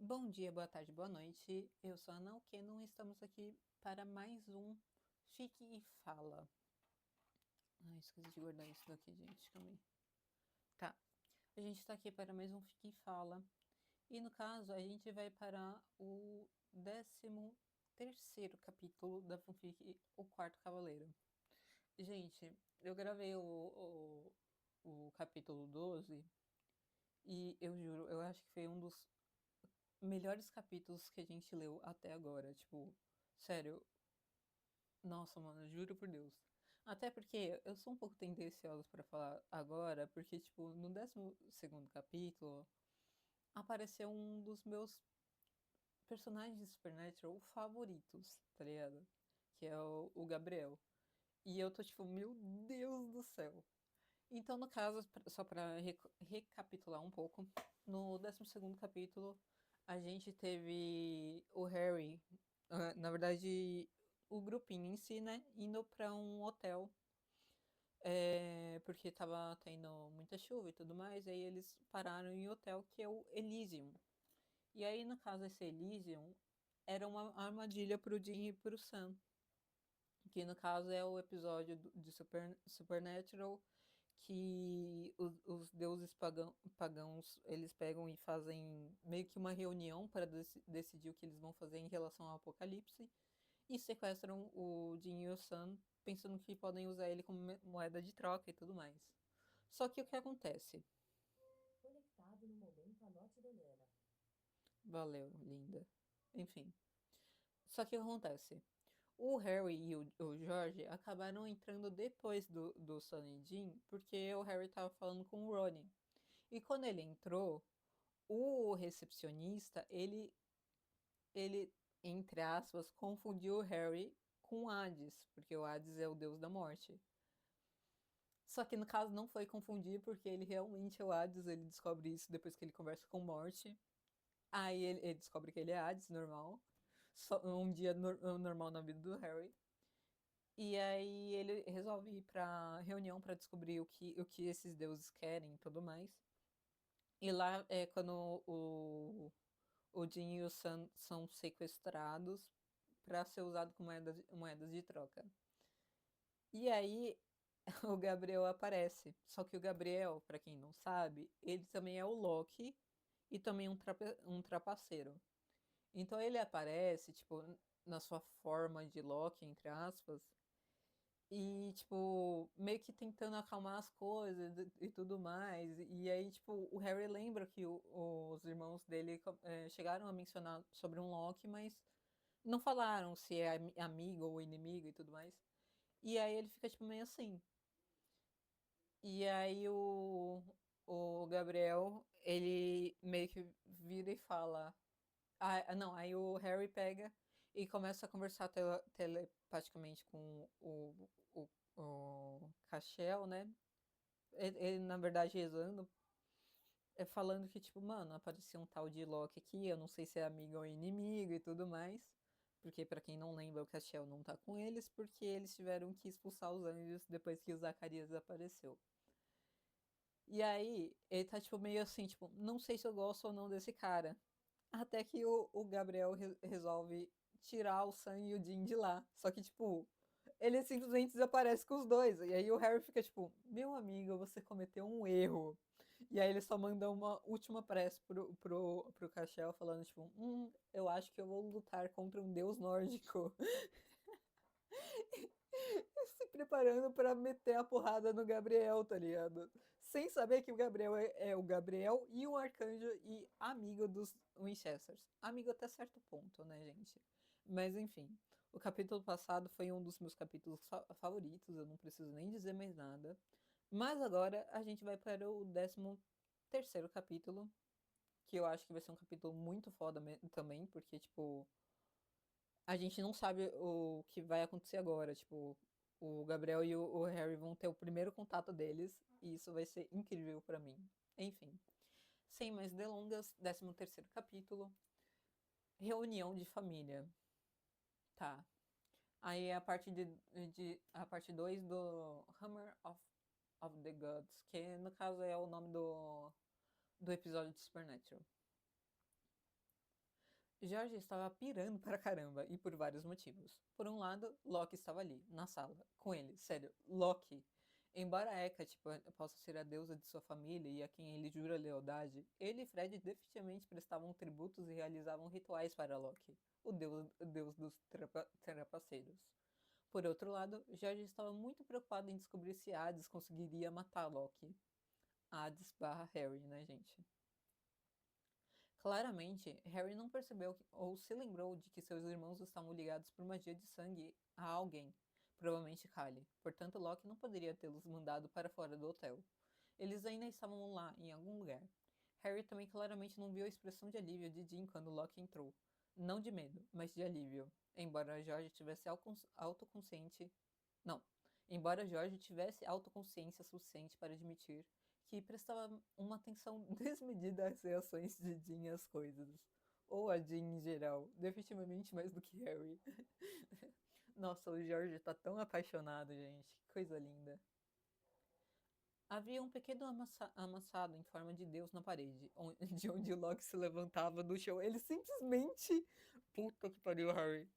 Bom dia, boa tarde, boa noite. Eu sou a Ana Alquenon e estamos aqui para mais um Fique e Fala. Ai, esqueci de guardar isso daqui, gente. Calma aí. Tá. A gente está aqui para mais um Fique e Fala. E no caso, a gente vai para o 13º capítulo da fanfic O Quarto Cavaleiro. Gente, eu gravei o capítulo 12 e eu juro, eu acho que foi um dos melhores capítulos que a gente leu até agora. Tipo, sério, nossa, mano, juro por Deus. Até porque eu sou um pouco tendenciosa pra falar agora, porque, tipo, no 12º capítulo apareceu um dos meus personagens de Supernatural favoritos, tá ligado? Que é o Gabriel. E eu tô tipo, meu Deus do céu. Então, no caso, só pra recapitular um pouco, no 12º capítulo, a gente teve o Harry, na verdade, o grupinho em si, né, indo pra um hotel, porque tava tendo muita chuva e tudo mais, aí eles pararam em hotel que é o Elysium. E aí, no caso, esse Elysium era uma armadilha pro Dean e pro Sam, que no caso é o episódio de Supernatural que os deuses pagãos eles pegam e fazem meio que uma reunião para decidir o que eles vão fazer em relação ao apocalipse e sequestram o Jin e o Sun pensando que podem usar ele como moeda de troca e tudo mais. Só que o que acontece? Conectado no momento, anote Doriana. Valeu, linda. Enfim. Só que o que acontece? O Harry e o George acabaram entrando depois do Sun e Jin, porque o Harry tava falando com o Ronnie. E quando ele entrou, o recepcionista, ele, entre aspas, confundiu o Harry com o Hades, porque o Hades é o deus da morte. Só que no caso não foi confundir, porque ele realmente é o Hades, ele descobre isso depois que ele conversa com Morte. Aí ele descobre que ele é Hades, normal. Só um dia normal na vida do Harry. E aí ele resolve ir pra reunião pra descobrir o que esses deuses querem e tudo mais. E lá é quando o Jin e o Sun são sequestrados para ser usado como moedas de troca. E aí o Gabriel aparece. Só que o Gabriel, para quem não sabe, ele também é o Loki e também um trapaceiro. Então ele aparece, tipo, na sua forma de Loki, entre aspas, e, tipo, meio que tentando acalmar as coisas e tudo mais. E aí, tipo, o Harry lembra que os irmãos dele chegaram a mencionar sobre um Loki, mas não falaram se é amigo ou inimigo e tudo mais. E aí ele fica, tipo, meio assim. E aí o Gabriel, ele meio que vira e fala. Ah, não, aí o Harry pega e começa a conversar telepaticamente com o Cashel, né? Ele, na verdade, rezando, falando que, tipo, mano, apareceu um tal de Loki aqui, eu não sei se é amigo ou inimigo e tudo mais. Porque, pra quem não lembra, o Cashel não tá com eles, porque eles tiveram que expulsar os anjos depois que o Zacarias apareceu. E aí, ele tá, tipo, meio assim, tipo, não sei se eu gosto ou não desse cara. Até que o Gabriel resolve tirar o Sam e o Dean de lá. Só que, tipo, ele simplesmente desaparece com os dois. E aí o Harry fica, tipo, meu amigo, você cometeu um erro. E aí ele só manda uma última prece pro Cashel, falando, tipo, eu acho que eu vou lutar contra um deus nórdico. Se preparando pra meter a porrada no Gabriel, tá ligado? Sem saber que o Gabriel é o Gabriel e um arcanjo e amigo dos Winchesters. Amigo até certo ponto, né, gente? Mas enfim, o capítulo passado foi um dos meus capítulos favoritos, eu não preciso nem dizer mais nada. Mas agora a gente vai para o 13º capítulo, que eu acho que vai ser um capítulo muito foda também, porque, tipo, a gente não sabe o que vai acontecer agora. Tipo, o Gabriel e o Harry vão ter o primeiro contato deles e isso vai ser incrível pra mim. Enfim, sem mais delongas, 13º capítulo, reunião de família. Tá. Aí é a parte a parte 2 do Hammer of the Gods, que no caso é o nome do episódio de Supernatural. George estava pirando pra caramba, e por vários motivos. Por um lado, Loki estava ali, na sala, com ele. Sério, Loki. Embora Hecate possa ser a deusa de sua família e a quem ele jura lealdade, ele e Fred definitivamente prestavam tributos e realizavam rituais para Loki, o deus dos trapaceiros. Por outro lado, George estava muito preocupado em descobrir se Hades conseguiria matar Loki. Hades barra Harry, né, gente? Claramente, Harry não percebeu ou se lembrou de que seus irmãos estavam ligados por magia de sangue a alguém, provavelmente Kali. Portanto, Loki não poderia tê-los mandado para fora do hotel. Eles ainda estavam lá, em algum lugar. Harry também claramente não viu a expressão de alívio de Dean quando Loki entrou. Não de medo, mas de alívio. Embora George tivesse autoconsciente. Não. Embora George tivesse autoconsciência suficiente para admitir que prestava uma atenção desmedida às reações de Dean às coisas. Ou a Dean em geral, definitivamente mais do que Harry. Nossa, o George tá tão apaixonado, gente. Que coisa linda. Havia um pequeno amassado em forma de Deus na parede, de onde Loki se levantava do chão. Ele simplesmente. Puta que pariu, Harry.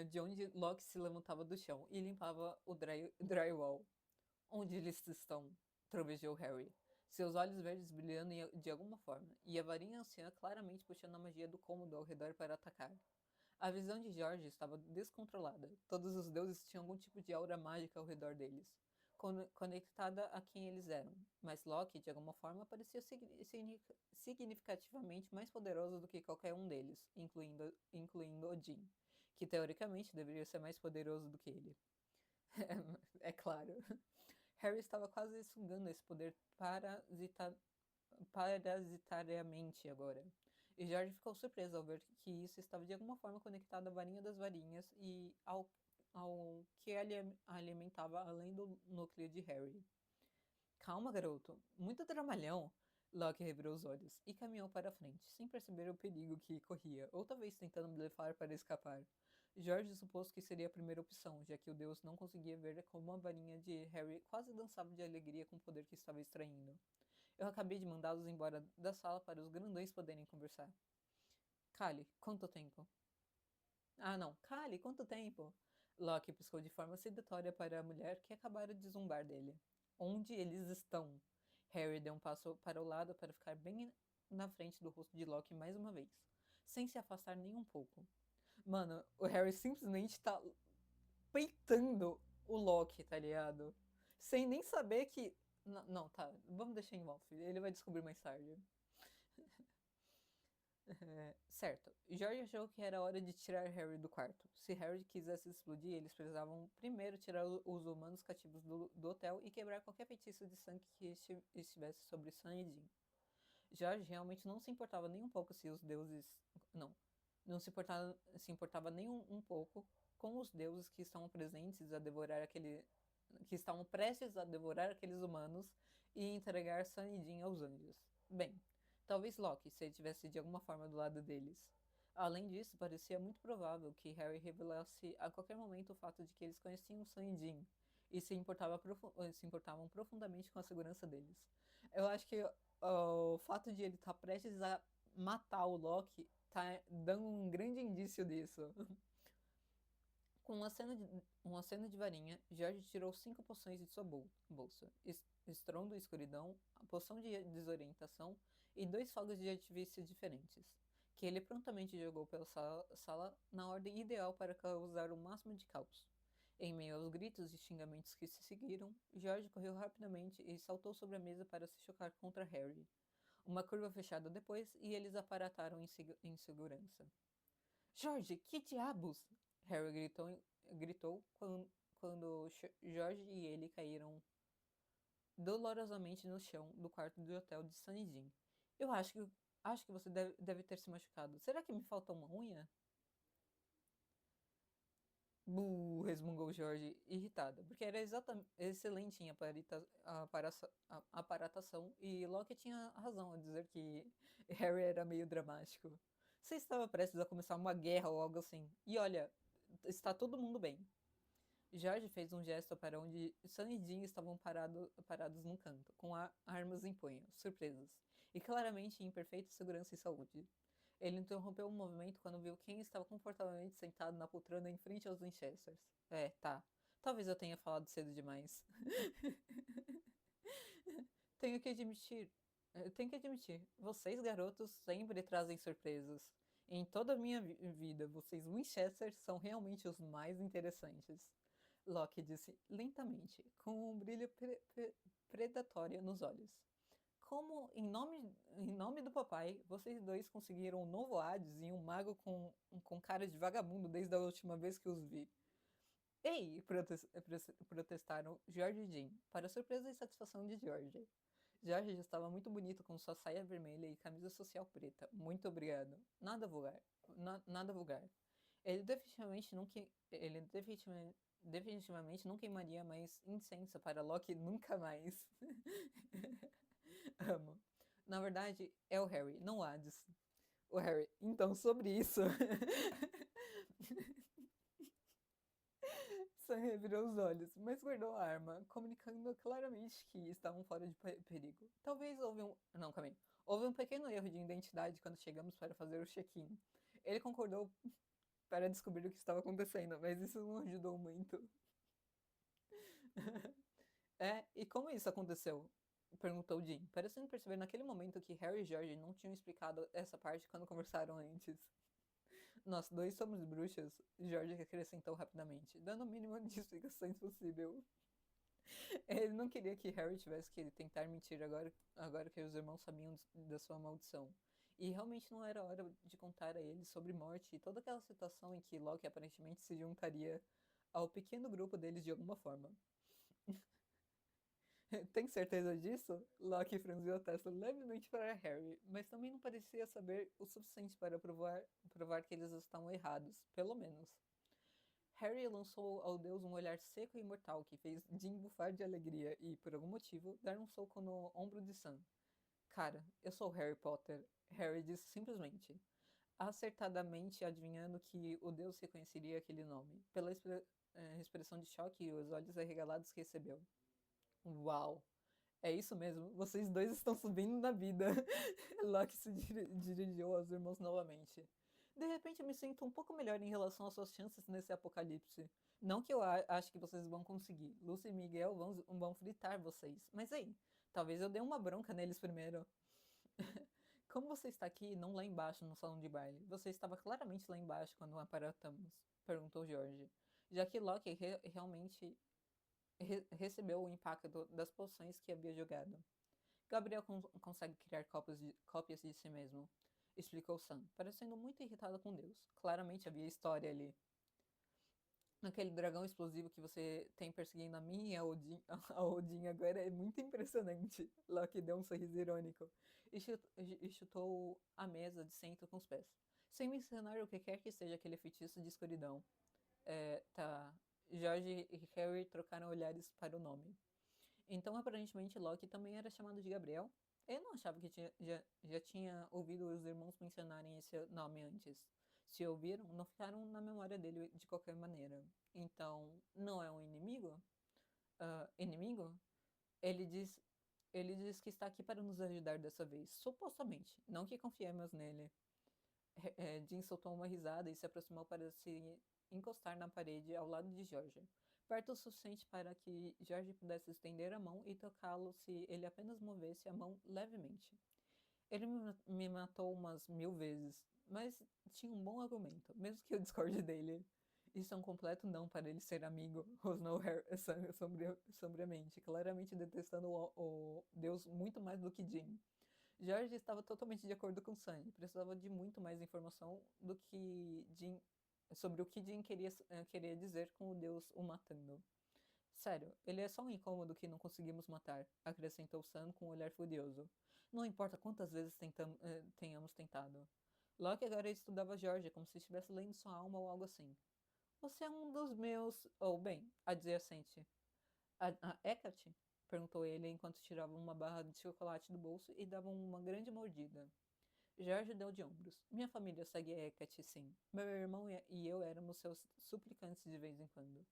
De onde Loki se levantava do chão e limpava o drywall. Onde eles estão? Trovejou Harry, seus olhos verdes brilhando de alguma forma, e a varinha anciã claramente puxando a magia do cômodo ao redor para atacar. A visão de George estava descontrolada. Todos os deuses tinham algum tipo de aura mágica ao redor deles, conectada a quem eles eram. Mas Loki, de alguma forma, parecia significativamente mais poderoso do que qualquer um deles, incluindo Odin, que teoricamente deveria ser mais poderoso do que ele. É claro. Harry estava quase sugando esse poder parasitariamente agora. E George ficou surpreso ao ver que isso estava de alguma forma conectado à varinha das varinhas e ao que ele alimentava além do núcleo de Harry. Calma, garoto. Muito dramalhão. Loki revirou os olhos e caminhou para a frente, sem perceber o perigo que corria, ou talvez tentando blefar para escapar. George supôs que seria a primeira opção, já que o deus não conseguia ver como a varinha de Harry quase dançava de alegria com o poder que estava extraindo. Eu acabei de mandá-los embora da sala para os grandões poderem conversar. Kali, quanto tempo? Ah, não. Kali, quanto tempo? Loki piscou de forma sedutória para a mulher que acabara de zombar dele. Onde eles estão? Harry deu um passo para o lado para ficar bem na frente do rosto de Loki mais uma vez, sem se afastar nem um pouco. Mano, o Harry simplesmente tá peitando o Loki, tá ligado? Sem nem saber que. Não, tá. Vamos deixar em off. Ele vai descobrir mais tarde. Certo. George achou que era hora de tirar Harry do quarto. Se Harry quisesse explodir, eles precisavam primeiro tirar os humanos cativos do hotel e quebrar qualquer feitiço de sangue que estivesse sobre Sam e Dean. George realmente não se importava nem um pouco se os deuses. Não se importava nem um pouco com os deuses que estavam presentes a devorar aquele. Que estavam prestes a devorar aqueles humanos e entregar Sam e Dean aos anjos. Bem, talvez Loki, se ele estivesse de alguma forma do lado deles. Além disso, parecia muito provável que Harry revelasse a qualquer momento o fato de que eles conheciam Sam e Dean e se importavam profundamente com a segurança deles. Eu acho que o fato de ele estar prestes a matar o Loki tá dando um grande indício disso. Com um aceno de varinha, George tirou 5 poções de sua bolsa: estrondo e escuridão, a poção de desorientação e 2 fogos de artifício diferentes, que ele prontamente jogou pela sala na ordem ideal para causar o máximo de caos. Em meio aos gritos e xingamentos que se seguiram, George correu rapidamente e saltou sobre a mesa para se chocar contra Harry. Uma curva fechada depois e eles aparataram em segurança. George, que diabos? Harry gritou quando George e ele caíram dolorosamente no chão do quarto do hotel de Sunnydin. Eu acho que você deve ter se machucado. Será que me falta uma unha? Buh, resmungou George, irritada, porque era excelente em aparatação e Loki tinha razão ao dizer que Harry era meio dramático. Você estava prestes a começar uma guerra ou algo assim. E olha, está todo mundo bem. George fez um gesto para onde Sam e Dean estavam parados num canto, com armas em punho, surpresos, e claramente em perfeita segurança e saúde. Ele interrompeu o movimento quando viu quem estava confortavelmente sentado na poltrona em frente aos Winchesters. Tá. Talvez eu tenha falado cedo demais. Tenho que admitir, tenho que admitir, vocês garotos sempre trazem surpresas. Em toda a minha vida, vocês Winchesters são realmente os mais interessantes. Locke disse lentamente, com um brilho predatório nos olhos. Como, em nome do papai, vocês dois conseguiram um novo Hades e um mago com cara de vagabundo desde a última vez que os vi. Ei! Protestaram George e Jean, para a surpresa e satisfação de George. George estava muito bonito com sua saia vermelha e camisa social preta. Muito obrigado. Nada vulgar. Nada vulgar. Definitivamente não queimaria mais incenso para Loki nunca mais. Amo. Na verdade, é o Harry, não o Hades. O Harry, então sobre isso. Sam revirou os olhos, mas guardou a arma, comunicando claramente que estavam fora de perigo. Talvez houve um. Não, calma aí. Houve um pequeno erro de identidade quando chegamos para fazer o check-in. Ele concordou para descobrir o que estava acontecendo, mas isso não ajudou muito. E como isso aconteceu? Perguntou Jean, parecendo perceber naquele momento que Harry e George não tinham explicado essa parte quando conversaram antes. Nós dois somos bruxas, George acrescentou rapidamente, dando o mínimo de explicações possível. Ele não queria que Harry tivesse que tentar mentir agora que os irmãos sabiam da sua maldição. E realmente não era hora de contar a eles sobre morte e toda aquela situação em que Loki aparentemente se juntaria ao pequeno grupo deles de alguma forma. Tem certeza disso? Loki franziu a testa levemente para Harry, mas também não parecia saber o suficiente para provar que eles estavam errados, pelo menos. Harry lançou ao deus um olhar seco e imortal que fez Jim bufar de alegria e, por algum motivo, dar um soco no ombro de Sam. Cara, eu sou Harry Potter, Harry disse simplesmente, acertadamente adivinhando que o deus reconheceria aquele nome, pela expressão de choque e os olhos arregalados que recebeu. Uau! É isso mesmo, vocês dois estão subindo na vida. Loki se dirigiu aos irmãos novamente. De repente me sinto um pouco melhor em relação às suas chances nesse apocalipse. Não que eu ache que vocês vão conseguir. Lucy e Miguel vão fritar vocês. Mas aí, talvez eu dê uma bronca neles primeiro. Como você está aqui e não lá embaixo no salão de baile? Você estava claramente lá embaixo quando aparatamos, perguntou George. Já que Loki realmente recebeu o impacto das poções que havia jogado. Gabriel consegue criar cópias de si mesmo, explicou Sam, parecendo muito irritado com Deus. Claramente havia história ali. Aquele dragão explosivo que você tem perseguindo a mim e a Odin, a Odin agora é muito impressionante. Loki deu um sorriso irônico e chutou a mesa de centro com os pés. Sem mencionar o que quer que seja aquele feitiço de escuridão. Tá. George e Harry trocaram olhares para o nome. Então, aparentemente, Loki também era chamado de Gabriel. Eu não achava que já tinha ouvido os irmãos mencionarem esse nome antes. Se ouviram, não ficaram na memória dele de qualquer maneira. Então, não é um inimigo? Inimigo? Ele diz, ele diz que está aqui para nos ajudar dessa vez, supostamente. Não que confiemos nele. Jean soltou uma risada e se aproximou para se encostar na parede ao lado de George, perto o suficiente para que George pudesse estender a mão e tocá-lo se ele apenas movesse a mão levemente. Ele me matou umas 1000 vezes, mas tinha um bom argumento, mesmo que eu discorde dele. Isso é um completo não para ele ser amigo, rosnou Harry sombriamente, claramente detestando o Deus muito mais do que Jean. George estava totalmente de acordo com Sam e precisava de muito mais informação do que Jean, sobre o que Jean queria dizer com o Deus o matando. Sério, ele é só um incômodo que não conseguimos matar, acrescentou Sam com um olhar furioso. Não importa quantas vezes tenhamos tentado. Locke agora estudava George como se estivesse lendo sua alma ou algo assim. Você é um dos meus... Ou, bem, adjacente. A Hecate? Perguntou ele enquanto tirava uma barra de chocolate do bolso e dava uma grande mordida. Jorge deu de ombros. Minha família segue Hecate, sim. Meu irmão e eu éramos seus suplicantes de vez em quando.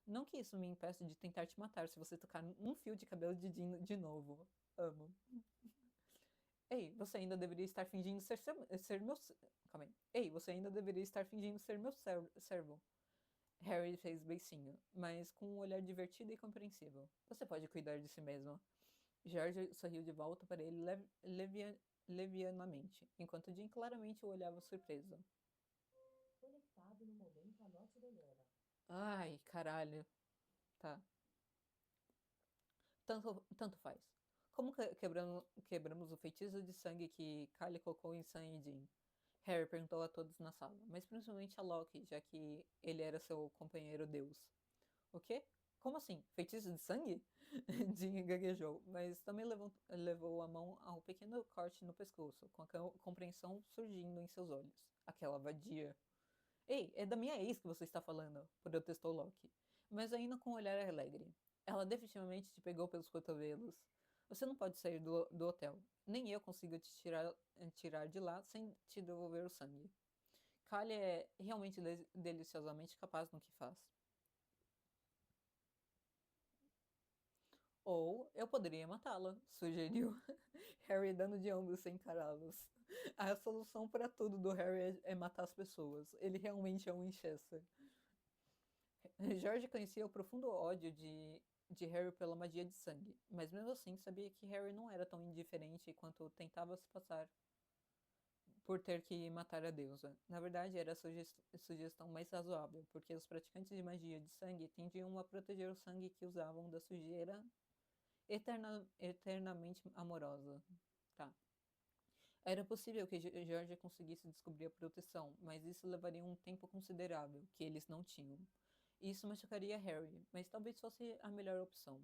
Não que isso me impeça de tentar te matar se você tocar um fio de cabelo de Jean de novo. Amo. Ei, você ainda deveria estar fingindo ser meu... Calma aí. Ei, você ainda deveria estar fingindo ser meu servo. Harry fez beicinho, mas com um olhar divertido e compreensivo. Você pode cuidar de si mesmo. George sorriu de volta para ele levianamente, enquanto Jim claramente o olhava surpreso. Conectado no momento, anote Helena. Ai, caralho. Tá. Tanto faz. Como quebramos o feitiço de sangue que Kali colocou em Sam e Jim? Harry perguntou a todos na sala, mas principalmente a Loki, já que ele era seu companheiro deus. O quê? Como assim? Feitiço de sangue? Jim gaguejou, mas também levou a mão ao pequeno corte no pescoço, com a compreensão surgindo em seus olhos. Aquela vadia. Ei, é da minha ex que você está falando, protestou Loki, mas ainda com um olhar alegre. Ela definitivamente te pegou pelos cotovelos. Você não pode sair do hotel. Nem eu consigo te tirar de lá sem te devolver o sangue. Kali é realmente deliciosamente capaz no que faz. Ou eu poderia matá-la, sugeriu Harry, dando de ombros sem encará-los. A solução para tudo do Harry é matar as pessoas. Ele realmente é um Winchester. George conhecia o profundo ódio de Harry pela magia de sangue, mas mesmo assim sabia que Harry não era tão indiferente quanto tentava se passar por ter que matar a deusa. Na verdade, era a sugestão mais razoável, porque os praticantes de magia de sangue tendiam a proteger o sangue que usavam da sujeira eternamente amorosa. Tá. Era possível que George conseguisse descobrir a proteção, mas isso levaria um tempo considerável, que eles não tinham. Isso machucaria Harry, mas talvez fosse a melhor opção.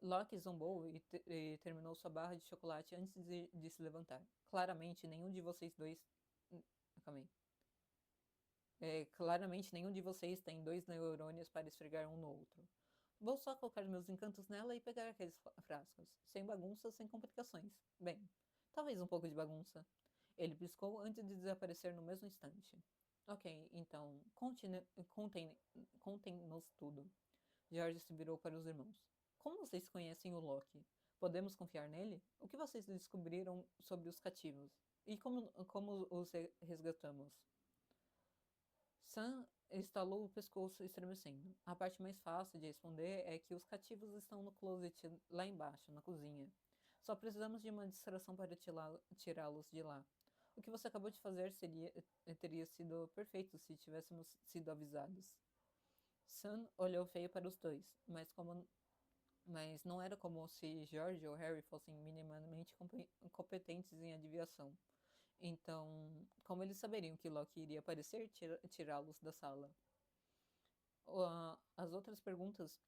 Locke zombou e terminou sua barra de chocolate antes de se levantar. Claramente, nenhum de vocês dois. Calma aí. Claramente, nenhum de vocês tem dois neurônios para esfregar um no outro. Vou só colocar meus encantos nela e pegar aqueles frascos. Sem bagunça, sem complicações. Bem, talvez um pouco de bagunça. Ele piscou antes de desaparecer no mesmo instante. Ok, então, contem-nos tudo. George se virou para os irmãos. Como vocês conhecem o Loki? Podemos confiar nele? O que vocês descobriram sobre os cativos? E como os resgatamos? Sam estalou o pescoço estremecendo. A parte mais fácil de responder é que os cativos estão no closet lá embaixo, na cozinha. Só precisamos de uma distração para tirá-los de lá. O que você acabou de fazer teria sido perfeito se tivéssemos sido avisados. Sam olhou feio para os dois, mas não era como se George ou Harry fossem minimamente competentes em adivinhação. Então, como eles saberiam que Loki iria aparecer e tirá-los da sala? As outras perguntas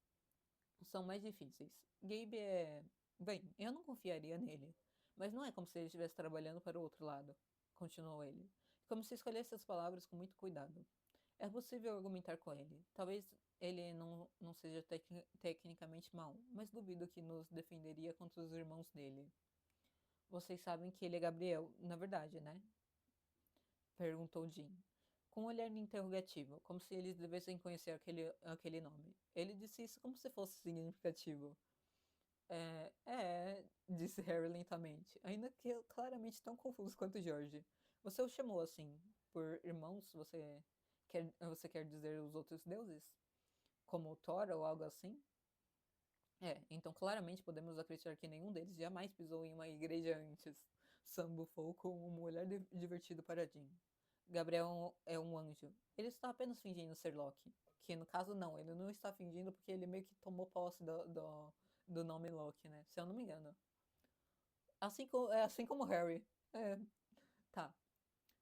são mais difíceis. Gabe é. Bem, eu não confiaria nele. Mas não é como se ele estivesse trabalhando para o outro lado, continuou ele. Como se escolhesse as palavras com muito cuidado. É possível argumentar com ele. Talvez ele não seja tecnicamente mau, mas duvido que nos defenderia contra os irmãos dele. Vocês sabem que ele é Gabriel, na verdade, né? Perguntou Jim, com um olhar interrogativo, como se eles devessem conhecer aquele nome. Ele disse isso como se fosse significativo. Disse Harry lentamente, ainda que claramente tão confuso quanto George. Você o chamou assim, por irmãos? Você quer dizer os outros deuses? Como Thor ou algo assim? Então claramente podemos acreditar que nenhum deles jamais pisou em uma igreja antes. Sam bufou com um olhar divertido para Jim. Gabriel é um anjo. Ele está apenas fingindo ser Loki. Que no caso não, ele não está fingindo porque ele meio que tomou posse do nome Loki, né? Se eu não me engano. Assim como Harry. É, tá.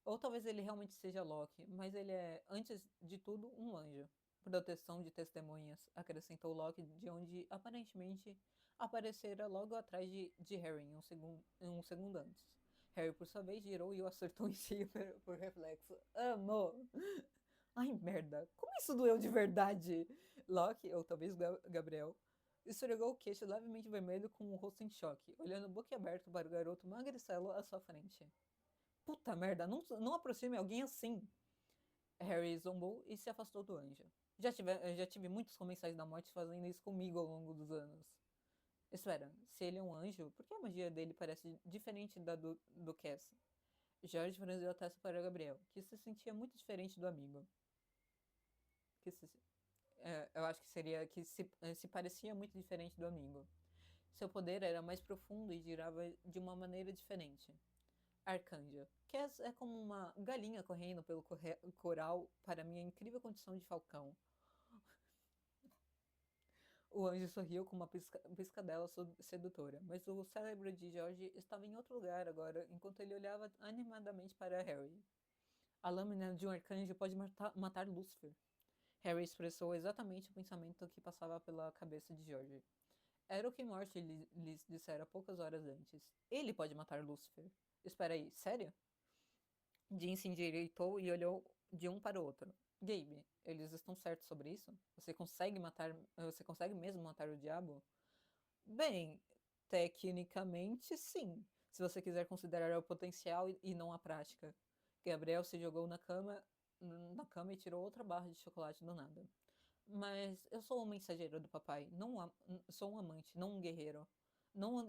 Ou talvez ele realmente seja Loki, mas ele é, antes de tudo, um anjo. Proteção de testemunhas, acrescentou Loki, de onde aparentemente aparecera logo atrás de Harry, um segundo antes. Harry, por sua vez, girou e o acertou em si por reflexo. Amor! Ai, merda! Como isso doeu de verdade? Loki, ou talvez Gabriel, esfregou o queixo levemente vermelho com o rosto em choque, olhando boquiaberto para o garoto magricelo à sua frente. Puta merda, não aproxime alguém assim. Harry zombou e se afastou do anjo. Já tive muitos comensais da morte fazendo isso comigo ao longo dos anos. Espera, se ele é um anjo, por que a magia dele parece diferente da do Cass? Jorge franziu a testa para Gabriel, que se sentia muito diferente do amigo. Que se, eu acho que seria que se parecia muito diferente do amigo. Seu poder era mais profundo e girava de uma maneira diferente. Arcanjo. Cass é como uma galinha correndo pelo coral para minha incrível condição de falcão. O anjo sorriu com uma piscadela sedutora, mas o cérebro de George estava em outro lugar agora, enquanto ele olhava animadamente para Harry. A lâmina de um arcanjo pode matar Lúcifer. Harry expressou exatamente o pensamento que passava pela cabeça de George. Era o que Morty lhes dissera poucas horas antes. Ele pode matar Lúcifer. Espera aí, sério? Jim se endireitou e olhou de um para o outro. Gabe, eles estão certos sobre isso? Você consegue mesmo matar o diabo? Bem, tecnicamente sim, se você quiser considerar o potencial e não a prática. Gabriel se jogou na cama e tirou outra barra de chocolate do nada. Mas eu sou o mensageiro do papai, não sou um amante, não um guerreiro. Não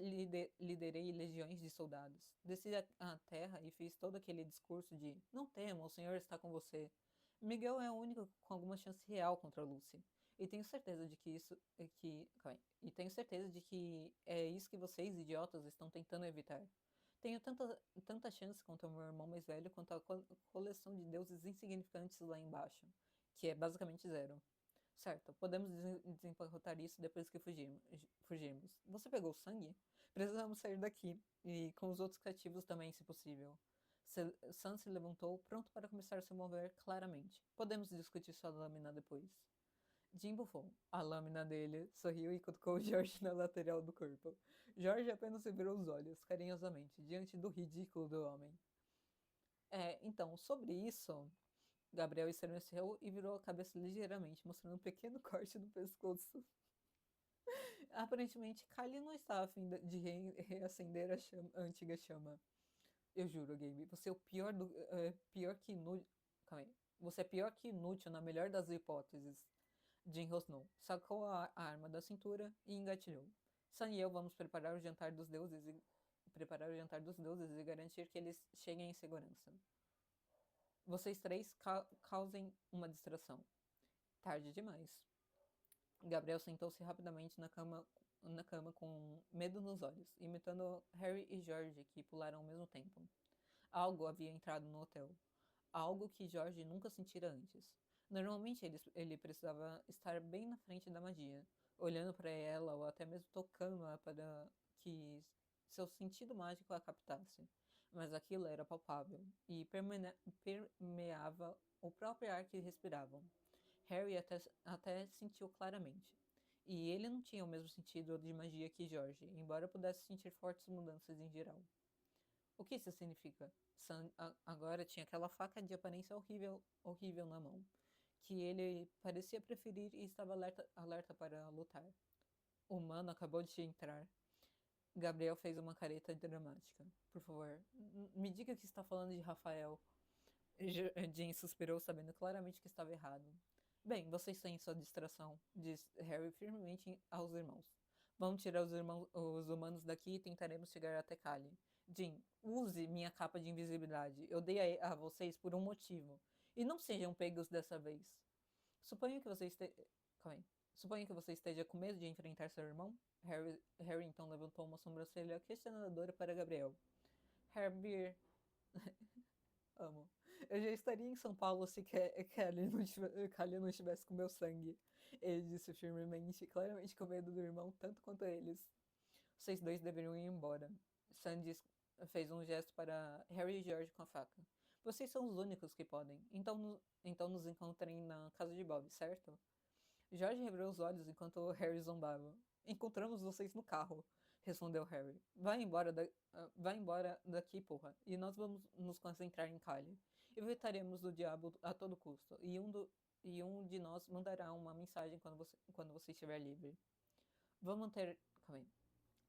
liderei legiões de soldados. Desci a terra e fiz todo aquele discurso de não tema, o Senhor está com você. Miguel é o único com alguma chance real contra Lucy. E tenho certeza de que isso é que. Calma aí. E tenho certeza de que é isso que vocês, idiotas, estão tentando evitar. Tenho tanta chance contra o meu irmão mais velho quanto a coleção de deuses insignificantes lá embaixo, que é basicamente zero. Certo, podemos desempacotar isso depois que fugirmos. Você pegou sangue? Precisamos sair daqui, e com os outros cativos também, se possível. Sam se levantou, pronto para começar a se mover claramente. Podemos discutir sua lâmina depois. Jim bufou. A lâmina dele sorriu e cutucou George na lateral do corpo. George apenas virou os olhos, carinhosamente, diante do ridículo do homem. Então, sobre isso, Gabriel estremeceu e virou a cabeça ligeiramente, mostrando um pequeno corte no pescoço. Aparentemente, Kylie não estava a fim de reacender a antiga chama. Eu juro, Gabe, você é o pior que inútil. Calma aí. Você é pior que inútil na melhor das hipóteses. Jim rosnou, sacou a arma da cintura e engatilhou. Sam e eu vamos preparar o jantar dos deuses e garantir que eles cheguem em segurança. Vocês três causem uma distração. Tarde demais. Gabriel sentou-se rapidamente na cama com medo nos olhos, imitando Harry e George, que pularam ao mesmo tempo. Algo havia entrado no hotel. Algo que George nunca sentira antes. Normalmente ele precisava estar bem na frente da magia, olhando para ela ou até mesmo tocando-a para que seu sentido mágico a captasse. Mas aquilo era palpável e permeava o próprio ar que respiravam. Harry até sentiu claramente. E ele não tinha o mesmo sentido de magia que George, embora pudesse sentir fortes mudanças em geral. O que isso significa? Sam agora tinha aquela faca de aparência horrível na mão, que ele parecia preferir e estava alerta para lutar. O humano acabou de entrar. Gabriel fez uma careta dramática. Por favor, me diga que está falando de Rafael. Jane suspirou, sabendo claramente que estava errado. Bem, vocês têm sua distração, disse Harry firmemente aos irmãos. Vamos tirar os humanos daqui e tentaremos chegar até Cali. Jim, use minha capa de invisibilidade. Eu dei a vocês por um motivo. E não sejam pegos dessa vez. Suponho que você esteja. Calma aí. Suponho que você esteja com medo de enfrentar seu irmão? Harry então levantou uma sobrancelha questionadora para Gabriel. Harry. Amo. Eu já estaria em São Paulo se Kelly não estivesse com meu sangue. Ele disse firmemente, claramente com medo do irmão, tanto quanto eles. Vocês dois deveriam ir embora. Sandy fez um gesto para Harry e George com a faca. Vocês são os únicos que podem. Então nos encontrem na casa de Bob, certo? George revirou os olhos enquanto Harry zombava. Encontramos vocês no carro, respondeu Harry. Vai embora daqui, porra, e nós vamos nos concentrar em Kylie. Evitaremos o diabo a todo custo, e um de nós mandará uma mensagem quando você estiver livre. Vou manter. Calma aí.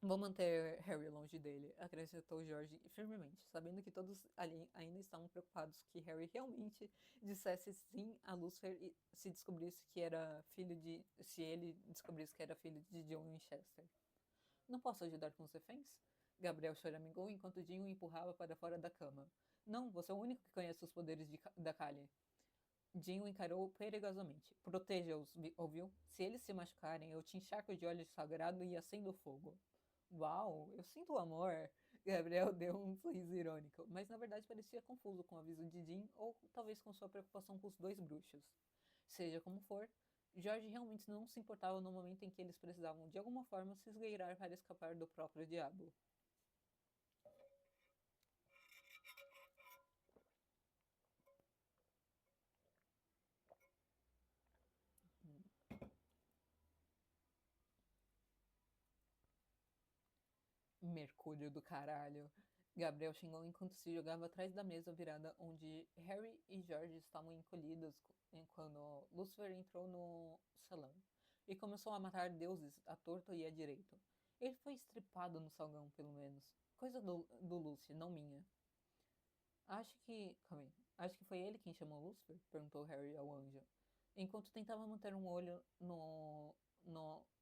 Vou manter Harry longe dele, acrescentou George firmemente, sabendo que todos ali ainda estavam preocupados que Harry realmente dissesse sim a Lucifer se descobrisse que era filho de. Se ele descobrisse que era filho de John Winchester. Não posso ajudar com os reféns? Gabriel choramingou enquanto Jim o empurrava para fora da cama. Não, você é o único que conhece os poderes da Kali. Jim o encarou perigosamente. Proteja-os, ouviu? Se eles se machucarem, eu te encharco de óleo sagrado e acendo fogo. Uau, eu sinto o amor! Gabriel deu um sorriso irônico, mas na verdade parecia confuso com o aviso de Jim ou talvez com sua preocupação com os dois bruxos. Seja como for, Jorge realmente não se importava no momento em que eles precisavam de alguma forma se esgueirar para escapar do próprio diabo. Mercúrio do caralho. Gabriel xingou enquanto se jogava atrás da mesa virada onde Harry e George estavam encolhidos quando Lucifer entrou no salão e começou a matar deuses à torto e à direito. Ele foi estripado no salgão, pelo menos. Coisa do Lucy, não minha. Acho que. Calma aí. Acho que foi ele quem chamou Lucifer? Perguntou Harry ao anjo. Enquanto tentava manter um olho no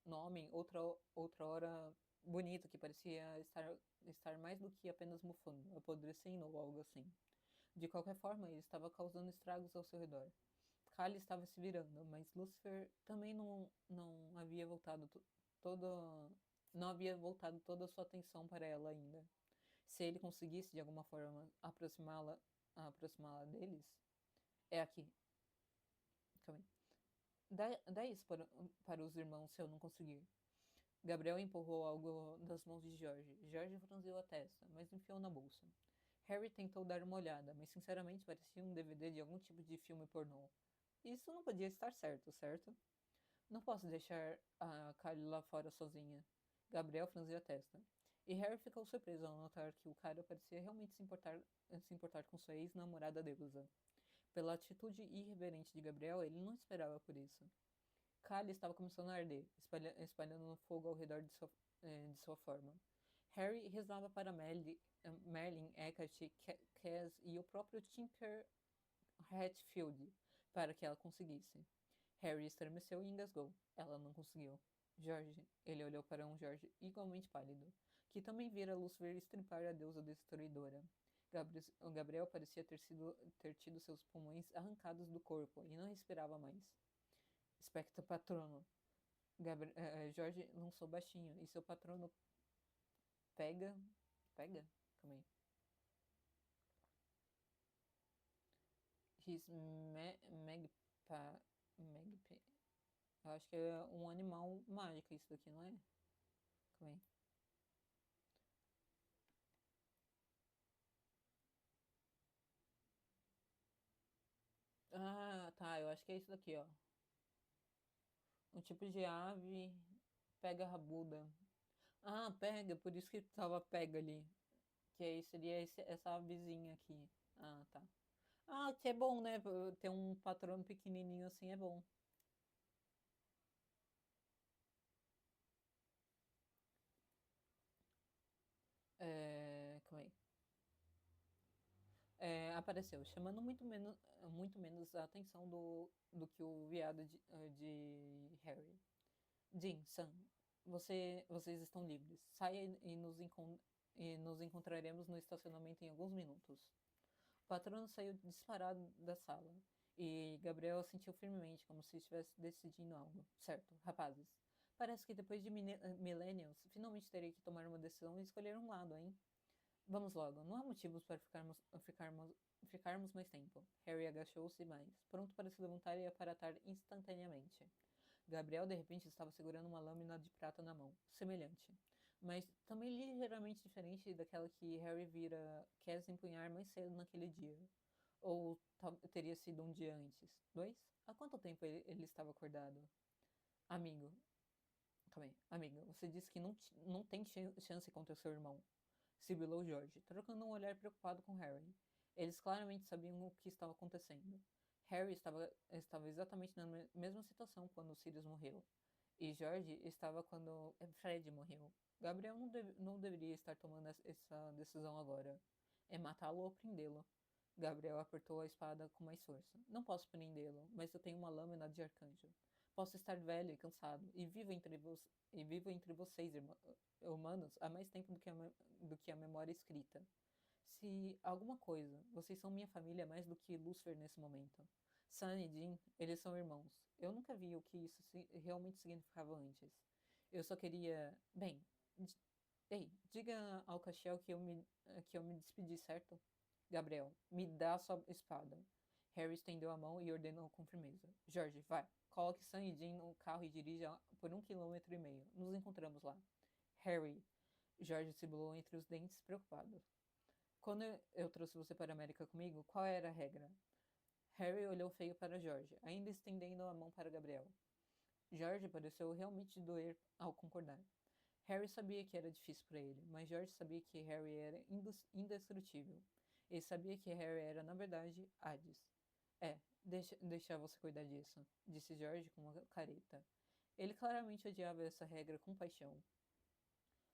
homem, outra hora bonito, que parecia estar mais do que apenas mufando, apodrecendo ou algo assim. De qualquer forma, ele estava causando estragos ao seu redor. Kali estava se virando, mas Lucifer também não havia voltado todo, não havia voltado toda a sua atenção para ela ainda. Se ele conseguisse de alguma forma aproximá-la deles, é aqui. Calma aí. Dá isso para os irmãos se eu não conseguir. Gabriel empurrou algo das mãos de George. George franziu a testa, mas enfiou na bolsa. Harry tentou dar uma olhada, mas sinceramente parecia um DVD de algum tipo de filme pornô. Isso não podia estar certo, certo? Não posso deixar a Kylie lá fora sozinha. Gabriel franziu a testa. E Harry ficou surpreso ao notar que o cara parecia realmente se importar com sua ex-namorada deusa. Pela atitude irreverente de Gabriel, ele não esperava por isso. Kylie estava começando a arder, espalhando fogo ao redor de sua forma. Harry rezava para Merlin, Hecate, Cas e o próprio Tinker Hatfield para que ela conseguisse. Harry estremeceu e engasgou. Ela não conseguiu. Jorge, ele olhou para um Jorge igualmente pálido, que também vira Lúcifer estripar a deusa destruidora. Gabriel parecia ter tido seus pulmões arrancados do corpo e não respirava mais. Espectro patrono. Jorge lançou baixinho e seu patrono pega. Pega? Calma aí. His magpie. Eu acho que é um animal mágico isso daqui, não é? Calma aí. Ah, tá. Eu acho que é isso daqui, ó. Um tipo de ave pega rabuda. Ah, pega, por isso que tava pega ali. Que aí seria essa avezinha aqui. Ah, tá. Ah, que é bom, né? Ter um patrono pequenininho assim é bom. Calma aí. Apareceu, chamando muito menos a atenção do que o viado de Harry. Jim, Sam, vocês estão livres. Saia e nos encontraremos no estacionamento em alguns minutos. O patrono saiu disparado da sala e Gabriel sentiu firmemente, como se estivesse decidindo algo. Certo, rapazes. Parece que depois de millennials, finalmente terei que tomar uma decisão e escolher um lado, hein? Vamos logo, não há motivos para ficarmos mais tempo. Harry agachou-se mais, pronto para se levantar e aparatar instantaneamente. Gabriel de repente estava segurando uma lâmina de prata na mão, semelhante, mas também ligeiramente diferente daquela que Harry vira Cass empunhar mais cedo naquele dia. Ou teria sido um dia antes. 2? Há quanto tempo ele estava acordado? Amigo, calma aí, amigo, você disse que não tem chance contra seu irmão. Sibilou George, trocando um olhar preocupado com Harry. Eles claramente sabiam o que estava acontecendo. Harry estava exatamente na mesma situação quando Sirius morreu. E George estava quando Fred morreu. Gabriel não deveria estar tomando essa decisão agora. É matá-lo ou prendê-lo. Gabriel apertou a espada com mais força. Não posso prendê-lo, mas eu tenho uma lâmina de arcanjo. Posso estar velho e cansado, e vivo entre vocês, humanos, há mais tempo do que a memória escrita. Se alguma coisa, vocês são minha família mais do que Lucifer nesse momento. Sun e Jin, eles são irmãos. Eu nunca vi o que isso realmente significava antes. Eu só queria. Bem, ei, diga ao Cachel que eu me despedi, certo? Gabriel, me dá sua espada. Harry estendeu a mão e ordenou com firmeza. George, vai. Coloque Sam e Jean no carro e dirija por 1,5 km. Nos encontramos lá. Harry. George simulou entre os dentes, preocupado. Quando eu trouxe você para a América comigo, qual era a regra? Harry olhou feio para George, ainda estendendo a mão para Gabriel. George pareceu realmente doer ao concordar. Harry sabia que era difícil para ele, mas George sabia que Harry era indestrutível. Ele sabia que Harry era, na verdade, Hades. Deixa você cuidar disso, disse George com uma careta. Ele claramente odiava essa regra com paixão.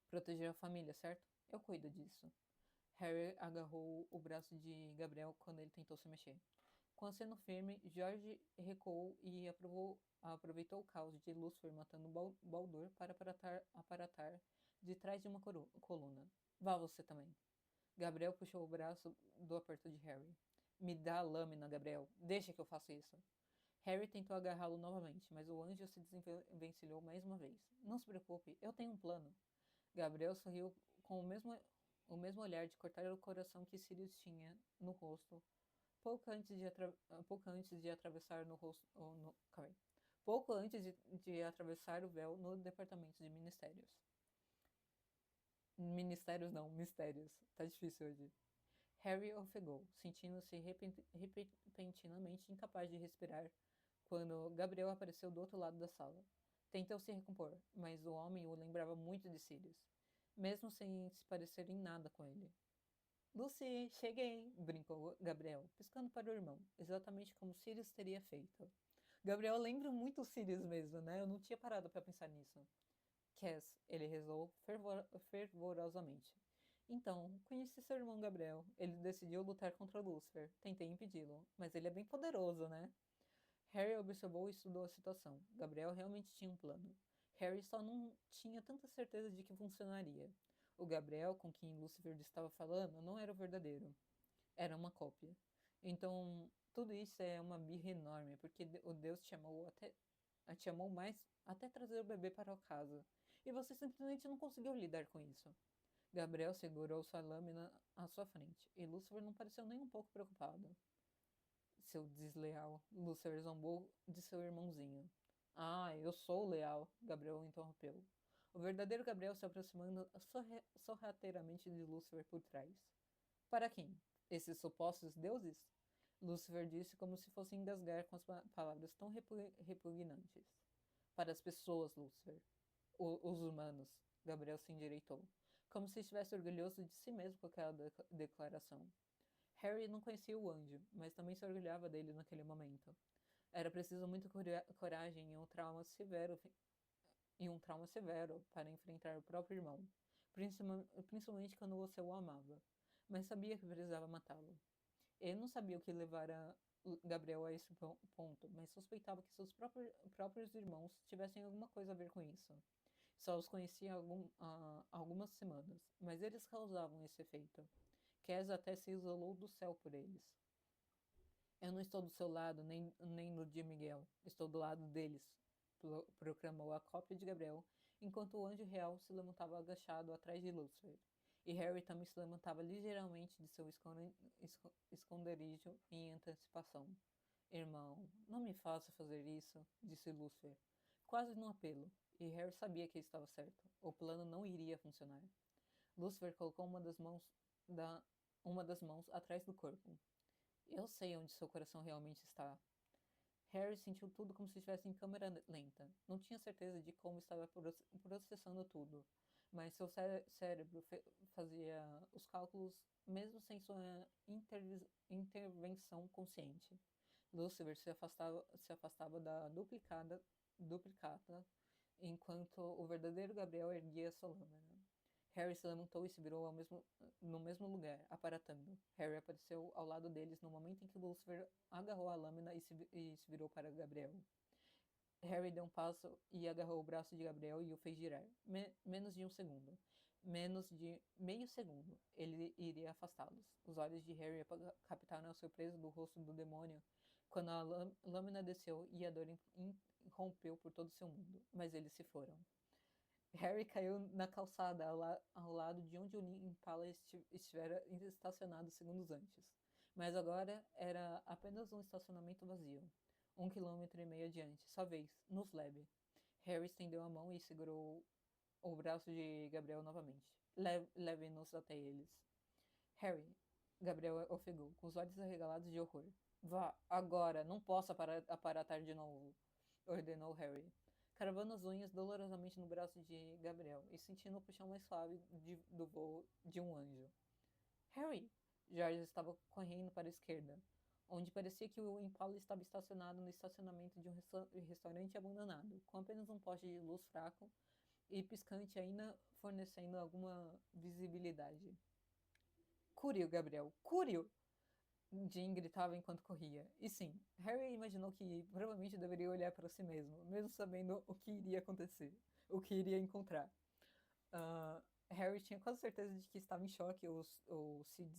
Proteger a família, certo? Eu cuido disso. Harry agarrou o braço de Gabriel quando ele tentou se mexer. Com aceno firme, George recuou e aproveitou o caos de Lucifer matando Baldur para aparatar de trás de uma coluna. Vá você também. Gabriel puxou o braço do aperto de Harry. Me dá a lâmina, Gabriel. Deixa que eu faça isso. Harry tentou agarrá-lo novamente, mas o anjo se desvencilhou mais uma vez. Não se preocupe, eu tenho um plano. Gabriel sorriu com o mesmo olhar de cortar o coração que Sirius tinha no rosto pouco antes de atravessar no rosto. Calma aí. Pouco antes de atravessar o véu no departamento de ministérios. Ministérios não, mistérios. Tá difícil hoje. Harry ofegou, sentindo-se repentinamente incapaz de respirar quando Gabriel apareceu do outro lado da sala. Tentou se recompor, mas o homem o lembrava muito de Sirius, mesmo sem se parecer em nada com ele. Lucy, cheguei, brincou Gabriel, piscando para o irmão, exatamente como Sirius teria feito. Gabriel lembra muito o Sirius mesmo, né? Eu não tinha parado para pensar nisso. Cass, ele rezou fervorosamente. Então, conheci seu irmão Gabriel. Ele decidiu lutar contra Lucifer. Tentei impedi-lo, mas ele é bem poderoso, né? Harry observou e estudou a situação. Gabriel realmente tinha um plano. Harry só não tinha tanta certeza de que funcionaria. O Gabriel com quem Lucifer estava falando não era o verdadeiro. Era uma cópia. Então, tudo isso é uma birra enorme, porque o Deus te amou mais até trazer o bebê para casa. E você simplesmente não conseguiu lidar com isso. Gabriel segurou sua lâmina à sua frente, e Lúcifer não pareceu nem um pouco preocupado. Seu desleal, Lúcifer zombou de seu irmãozinho. Ah, eu sou leal, Gabriel interrompeu. O verdadeiro Gabriel se aproximando sorrateiramente de Lúcifer por trás. Para quem? Esses supostos deuses? Lúcifer disse como se fosse engasgar com as palavras tão repugnantes. Para as pessoas, Lúcifer. Os humanos. Gabriel se endireitou, como se estivesse orgulhoso de si mesmo com aquela declaração. Harry não conhecia o anjo, mas também se orgulhava dele naquele momento. Era preciso muita coragem e um trauma severo para enfrentar o próprio irmão, principalmente quando você o amava, mas sabia que precisava matá-lo. Ele não sabia o que levara Gabriel a esse ponto, mas suspeitava que seus próprios irmãos tivessem alguma coisa a ver com isso. Só os conhecia há algumas semanas, mas eles causavam esse efeito. Cass até se isolou do céu por eles. Eu não estou do seu lado, nem no de Miguel. Estou do lado deles, proclamou a cópia de Gabriel, enquanto o anjo real se levantava agachado atrás de Lucifer. E Harry também se levantava ligeiramente de seu esconderijo em antecipação. Irmão, não me faça fazer isso, disse Lucifer, quase num apelo, e Harry sabia que ele estava certo. O plano não iria funcionar. Lucifer colocou uma das mãos atrás do corpo. Eu sei onde seu coração realmente está. Harry sentiu tudo como se estivesse em câmera lenta. Não tinha certeza de como estava processando tudo, mas seu cérebro fazia os cálculos mesmo sem sua intervenção consciente. Lucifer se afastava da duplicata, enquanto o verdadeiro Gabriel erguia sua lâmina. Harry se levantou e se virou no mesmo lugar, aparatando. Harry apareceu ao lado deles no momento em que Lucifer agarrou a lâmina e se virou para Gabriel. Harry deu um passo e agarrou o braço de Gabriel e o fez girar. Menos de um segundo. Menos de meio segundo. Ele iria afastá-los. Os olhos de Harry captaram a surpresa do rosto do demônio quando a lâmina desceu e a dor rompeu por todo seu mundo. Mas eles se foram. Harry caiu na calçada ao lado de onde o Impala estivera estacionado segundos antes. Mas agora era apenas um estacionamento vazio. 1,5 km adiante, sua vez, nos leve. Harry estendeu a mão e segurou o braço de Gabriel novamente. Leve-nos até eles. Harry, Gabriel ofegou, com os olhos arregalados de horror. Vá, agora, não posso aparatar de novo, ordenou Harry, cravando as unhas dolorosamente no braço de Gabriel e sentindo o puxão mais suave do voo de um anjo. Harry! George estava correndo para a esquerda, onde parecia que o Impala estava estacionado no estacionamento de um restaurante abandonado, com apenas um poste de luz fraco e piscante ainda fornecendo alguma visibilidade. Cure-o, Gabriel! Cure-o! Jim gritava enquanto corria. E sim, Harry imaginou que provavelmente deveria olhar para si mesmo, mesmo sabendo o que iria acontecer, o que iria encontrar. Harry tinha quase certeza de que estava em choque ou se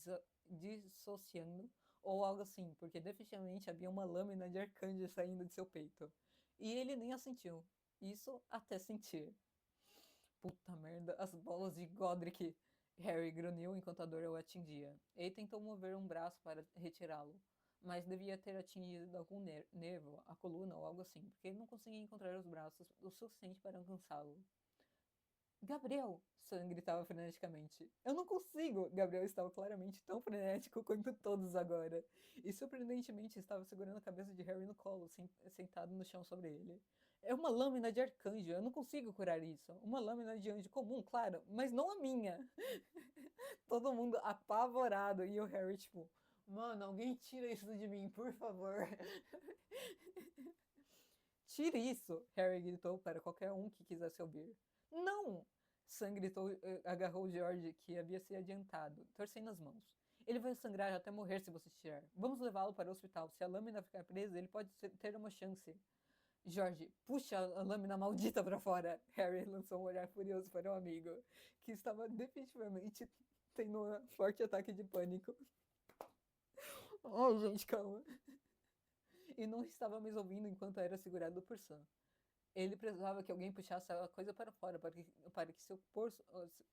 dissociando, ou algo assim, porque definitivamente havia uma lâmina de arcanjo saindo de seu peito. E ele nem a sentiu. Isso até sentir. Puta merda, as bolas de Godric! Harry grunhiu enquanto a dor o atingia. Ele tentou mover um braço para retirá-lo, mas devia ter atingido algum nervo, a coluna ou algo assim, porque ele não conseguia encontrar os braços o suficiente para alcançá-lo. Gabriel! Sam gritava freneticamente. Eu não consigo! Gabriel estava claramente tão frenético quanto todos agora. E surpreendentemente estava segurando a cabeça de Harry no colo, sentado no chão sobre ele. É uma lâmina de arcanjo, eu não consigo curar isso. Uma lâmina de anjo comum, claro, mas não a minha. Todo mundo apavorado e o Harry, tipo, mano, alguém tira isso de mim, por favor. Tire isso! Harry gritou para qualquer um que quisesse ouvir. Não! Sam gritou, agarrou George, que havia se adiantado, torcendo as mãos. Ele vai sangrar até morrer se você tirar. Vamos levá-lo para o hospital. Se a lâmina ficar presa, ele pode ter uma chance. George, puxa a lâmina maldita para fora! Harry lançou um olhar furioso para o amigo, que estava definitivamente tendo um forte ataque de pânico. Oh, gente, calma. E não estava mais ouvindo enquanto era segurado por Sam. Ele precisava que alguém puxasse a coisa para fora para que seu corpo.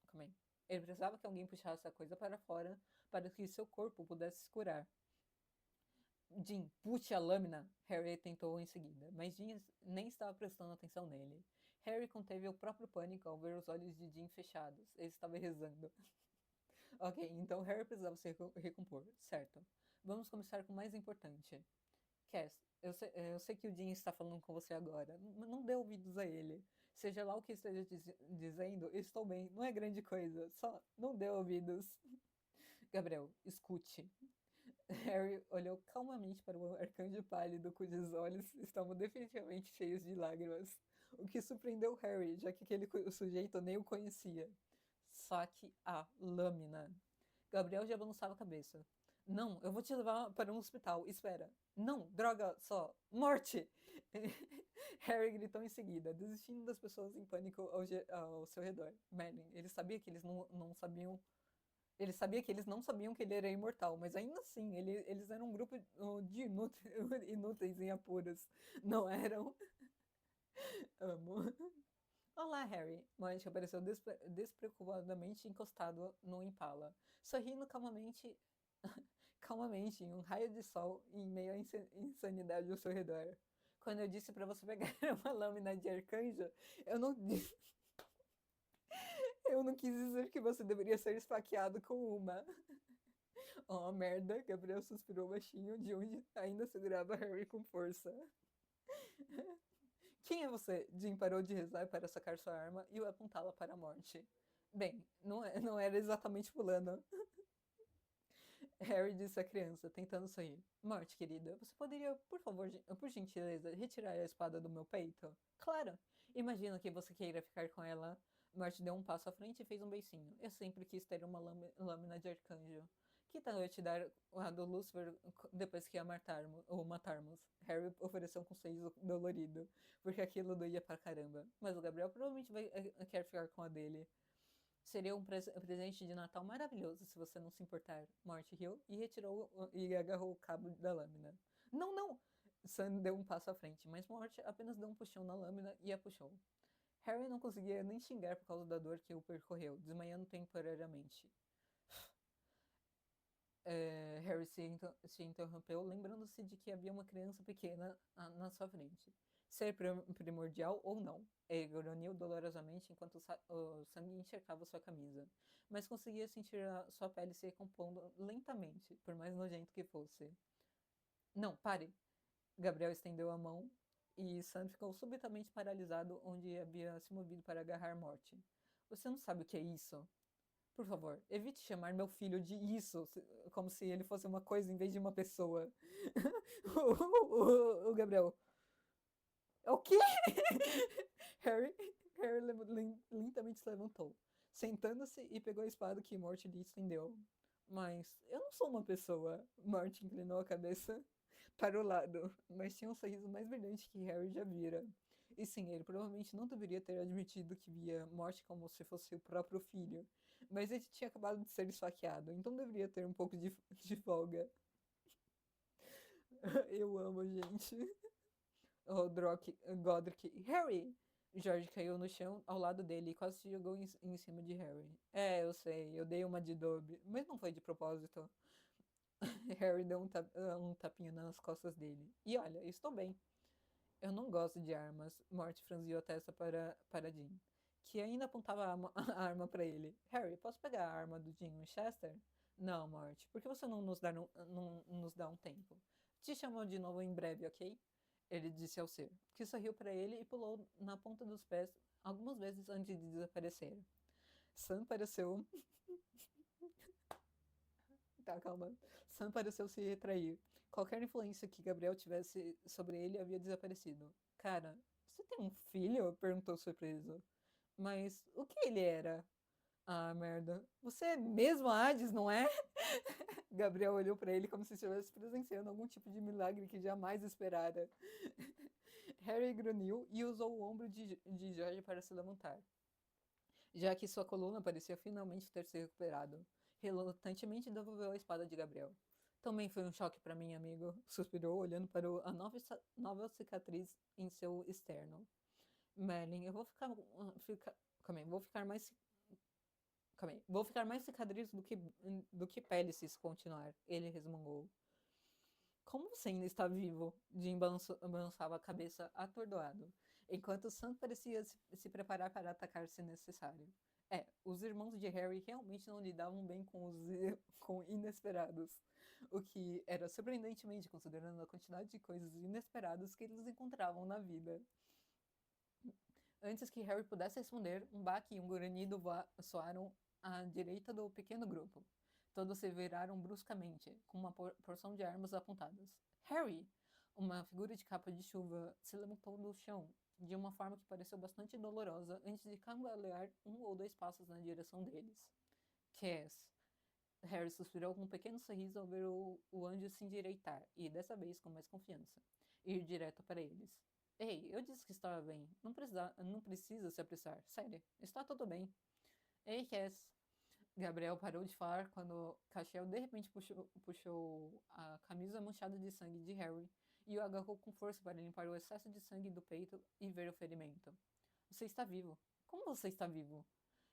Calma aí. Ele precisava que alguém puxasse a coisa para fora para que seu corpo pudesse se curar. Jim, puxe a lâmina! Harry tentou em seguida, mas Jim nem estava prestando atenção nele. Harry conteve o próprio pânico ao ver os olhos de Jim fechados. Ele estava rezando. Ok, então Harry precisava se recompor, certo. Vamos começar com o mais importante. Cass, eu sei que o Jim está falando com você agora. Não dê ouvidos a ele. Seja lá o que esteja dizendo, estou bem. Não é grande coisa. Só não dê ouvidos. Gabriel, escute. Harry olhou calmamente para o arcanjo pálido, cujos olhos estavam definitivamente cheios de lágrimas. O que surpreendeu Harry, já que aquele sujeito nem o conhecia. Saque a lâmina. Gabriel já balançava a cabeça. Não, eu vou te levar para um hospital. Espera. Não, droga, só. Morte! Harry gritou em seguida, desistindo das pessoas em pânico ao seu redor. Merlin, ele sabia que eles não sabiam. Ele sabia que eles não sabiam que ele era imortal, mas ainda assim, eles eram um grupo de inúteis em apuros. Não eram. Amo. Olá, Harry. Monty apareceu despreocupadamente encostado no Impala, sorrindo calmamente em um raio de sol em meio à insanidade ao seu redor. Quando eu disse para você pegar uma lâmina de arcanjo, eu não disse. Eu não quis dizer que você deveria ser esfaqueado com uma. Oh, merda, Gabriel suspirou baixinho, de onde ainda segurava Harry com força. Quem é você? Jim parou de rezar para sacar sua arma e apontá-la para a morte. Bem, não era exatamente fulano. Harry disse à criança, tentando sorrir. Morte, querida, você poderia, por favor, por gentileza, retirar a espada do meu peito? Claro! Imagino que você queira ficar com ela. Morte deu um passo à frente e fez um beicinho. Eu sempre quis ter uma lâmina de arcanjo. Que tal eu te dar a do Lucifer depois que a matarmos? Harry ofereceu com um sorriso dolorido, porque aquilo doía pra caramba. Mas o Gabriel provavelmente quer ficar com a dele. Seria um presente de Natal maravilhoso se você não se importar. Morte riu e e agarrou o cabo da lâmina. Não, não! Sam deu um passo à frente, mas Morte apenas deu um puxão na lâmina e a puxou. Harry não conseguia nem xingar por causa da dor que o percorreu, desmaiando temporariamente. Harry se interrompeu, lembrando-se de que havia uma criança pequena na sua frente. Ser primordial ou não, ele grunhiu dolorosamente enquanto o sangue encharcava sua camisa, mas conseguia sentir a sua pele se recompondo lentamente, por mais nojento que fosse. Não, pare! Gabriel estendeu a mão e Sam ficou subitamente paralisado onde havia se movido para agarrar Morte. Você não sabe o que é isso? Por favor, evite chamar meu filho de isso, como se ele fosse uma coisa em vez de uma pessoa. O Gabriel. O quê? Harry, Harry lentamente se levantou, sentando-se e pegou a espada que Morty lhe estendeu. Mas eu não sou uma pessoa. Morty inclinou a cabeça para o lado, mas tinha um sorriso mais brilhante que Harry já vira. E sim, ele provavelmente não deveria ter admitido que via Morty como se fosse o próprio filho. Mas ele tinha acabado de ser esfaqueado, então deveria ter um pouco de folga. Eu amo, gente. Godric. Harry! George caiu no chão ao lado dele e quase se jogou em cima de Harry. É, eu sei, eu dei uma de Dobby, mas não foi de propósito. Harry deu um tapinha nas costas dele. E olha, estou bem. Eu não gosto de armas. Morty franziu a testa para Jean, que ainda apontava a arma para ele. Harry, posso pegar a arma do Jean Winchester? Não, Morty, por que você não não nos dá um tempo? Te chamo de novo em breve, ok? Ele disse ao ser, que sorriu para ele e pulou na ponta dos pés algumas vezes antes de desaparecer. Sam pareceu. Tá, calma. Sam pareceu se retrair. Qualquer influência que Gabriel tivesse sobre ele havia desaparecido. Cara, você tem um filho? Perguntou surpreso. Mas o que ele era? Ah, merda. Você é mesmo a Hades, não é? Gabriel olhou para ele como se estivesse presenciando algum tipo de milagre que jamais esperara. Harry grunhiu e usou o ombro de George para se levantar, já que sua coluna parecia finalmente ter se recuperado. Relutantemente devolveu a espada de Gabriel. Também foi um choque para mim, amigo, suspirou, olhando para a nova cicatriz em seu externo. Merlin, eu vou calma aí, vou ficar mais cicatriz do que pele se isso continuar, ele resmungou. Como você ainda está vivo? Jim balançava a cabeça atordoado, enquanto Sam parecia se preparar para atacar se necessário. Os irmãos de Harry realmente não lidavam bem com inesperados, o que era surpreendentemente considerando a quantidade de coisas inesperadas que eles encontravam na vida. Antes que Harry pudesse responder, um baque e um grunhido soaram à direita do pequeno grupo. Todos se viraram bruscamente, com uma porção de armas apontadas. Harry! Uma figura de capa de chuva se levantou do chão, de uma forma que pareceu bastante dolorosa, antes de cambalear 1 ou 2 passos na direção deles. Cass! Harry suspirou com um pequeno sorriso ao ver o anjo se endireitar, e dessa vez com mais confiança, ir direto para eles. Ei, eu disse que estava bem. Não precisa se apressar. Sério, está tudo bem. Ei, Cass. Gabriel parou de falar quando Cachel de repente puxou a camisa manchada de sangue de Harry e o agarrou com força para limpar o excesso de sangue do peito e ver o ferimento. Você está vivo. Como você está vivo?